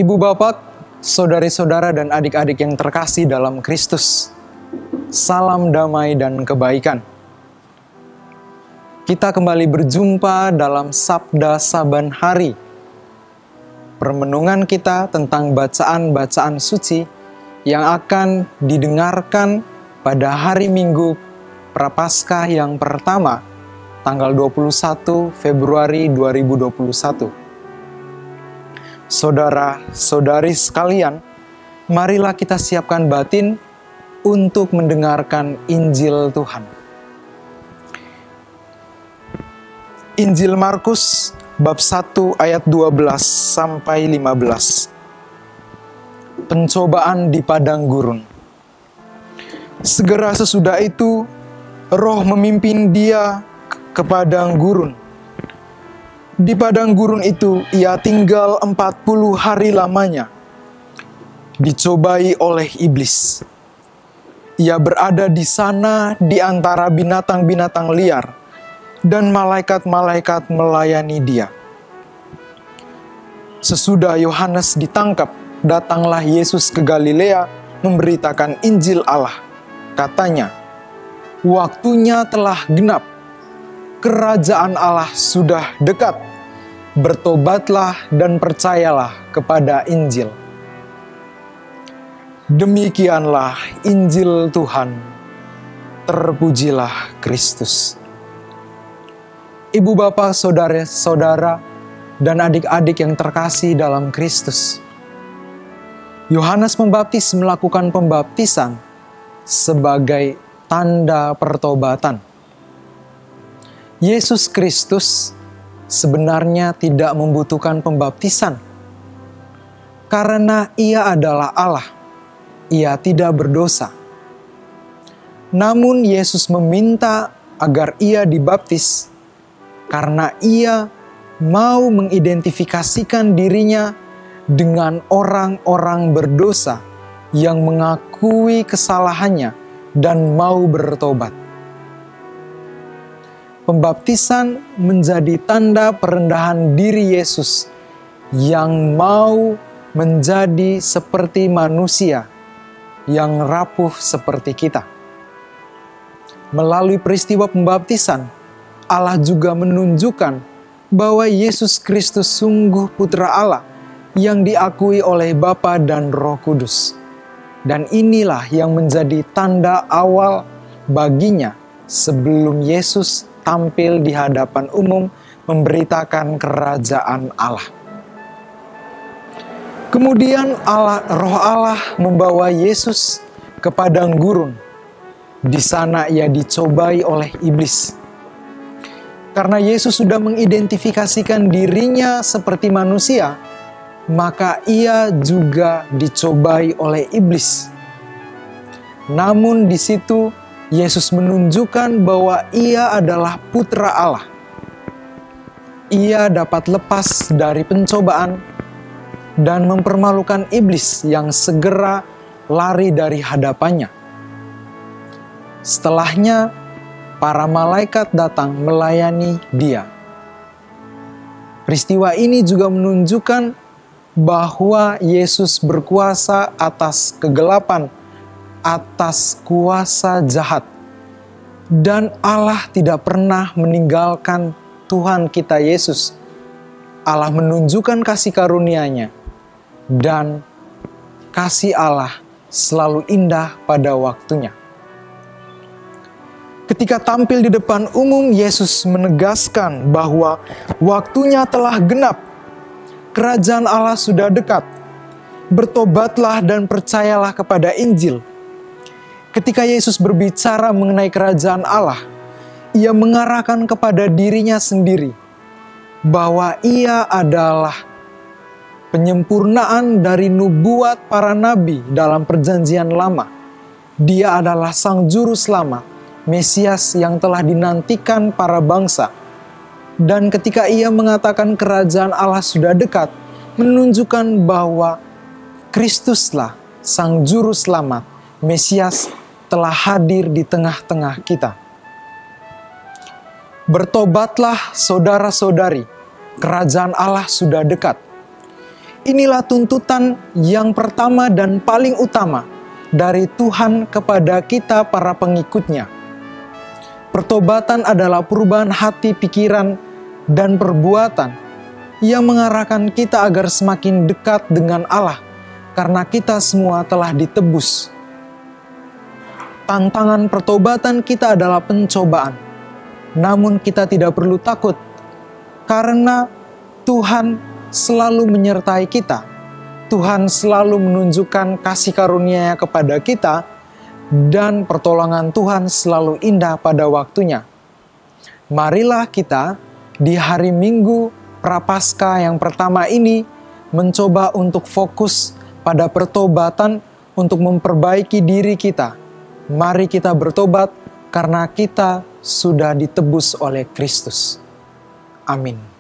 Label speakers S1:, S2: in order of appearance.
S1: Ibu bapak, saudari-saudara dan adik-adik yang terkasih dalam Kristus, salam damai dan kebaikan. Kita kembali berjumpa dalam Sabda Saban Hari. Permenungan kita tentang bacaan-bacaan suci yang akan didengarkan pada hari Minggu Prapaskah yang pertama, tanggal 21 Februari 2021. Saudara-saudari sekalian, marilah kita siapkan batin untuk mendengarkan Injil Tuhan. Injil Markus bab 1 ayat 12 sampai 15. Pencobaan di padang gurun. Segera sesudah itu, Roh memimpin dia ke padang gurun. Di padang gurun itu ia tinggal 40 hari lamanya, dicobai oleh iblis. Ia berada di sana di antara binatang-binatang liar, dan malaikat-malaikat melayani dia. Sesudah Yohanes ditangkap, datanglah Yesus ke Galilea memberitakan Injil Allah. Katanya, "Waktunya telah genap, kerajaan Allah sudah dekat. Bertobatlah dan percayalah kepada Injil." Demikianlah Injil Tuhan. Terpujilah Kristus. Ibu bapak, saudara-saudara, dan adik-adik yang terkasih dalam Kristus, Yohanes Pembaptis melakukan pembaptisan sebagai tanda pertobatan. Yesus Kristus sebenarnya tidak membutuhkan pembaptisan, karena ia adalah Allah. Ia tidak berdosa. Namun Yesus meminta agar ia dibaptis, karena ia mau mengidentifikasikan dirinya dengan orang-orang berdosa yang mengakui kesalahannya dan mau bertobat. Pembaptisan menjadi tanda perendahan diri Yesus yang mau menjadi seperti manusia yang rapuh seperti kita. Melalui peristiwa pembaptisan, Allah juga menunjukkan bahwa Yesus Kristus sungguh Putra Allah yang diakui oleh Bapa dan Roh Kudus. Dan inilah yang menjadi tanda awal baginya sebelum Yesus tampil di hadapan umum memberitakan kerajaan Allah. Kemudian Roh Allah membawa Yesus ke padang gurun. Di sana ia dicobai oleh iblis. Karena Yesus sudah mengidentifikasikan dirinya seperti manusia, maka ia juga dicobai oleh iblis. Namun di situ Yesus menunjukkan bahwa ia adalah Putra Allah. Ia dapat lepas dari pencobaan dan mempermalukan iblis yang segera lari dari hadapannya. Setelahnya, para malaikat datang melayani dia. Peristiwa ini juga menunjukkan bahwa Yesus berkuasa atas kegelapan, atas kuasa jahat. Dan Allah tidak pernah meninggalkan Tuhan kita Yesus. Allah menunjukkan kasih karunia-Nya, dan kasih Allah selalu indah pada waktunya. Ketika tampil di depan umum, Yesus menegaskan bahwa waktunya telah genap. Kerajaan Allah sudah dekat. Bertobatlah dan percayalah kepada Injil. Ketika Yesus berbicara mengenai kerajaan Allah, ia mengarahkan kepada dirinya sendiri bahwa ia adalah penyempurnaan dari nubuat para nabi dalam perjanjian lama. Dia adalah Sang Juru Selamat, Mesias yang telah dinantikan para bangsa. Dan ketika ia mengatakan kerajaan Allah sudah dekat, menunjukkan bahwa Kristuslah Sang Juru Selamat, Mesias telah hadir di tengah-tengah kita. Bertobatlah saudara-saudari, kerajaan Allah sudah dekat. Inilah tuntutan yang pertama dan paling utama dari Tuhan kepada kita para pengikutnya. Pertobatan adalah perubahan hati, pikiran, dan perbuatan yang mengarahkan kita agar semakin dekat dengan Allah, karena kita semua telah ditebus. Tantangan pertobatan kita adalah pencobaan, namun kita tidak perlu takut, karena Tuhan selalu menyertai kita. Tuhan selalu menunjukkan kasih karunia-Nya kepada kita, dan pertolongan Tuhan selalu indah pada waktunya. Marilah kita di hari Minggu Prapaskah yang pertama ini mencoba untuk fokus pada pertobatan untuk memperbaiki diri kita. Mari kita bertobat karena kita sudah ditebus oleh Kristus. Amin.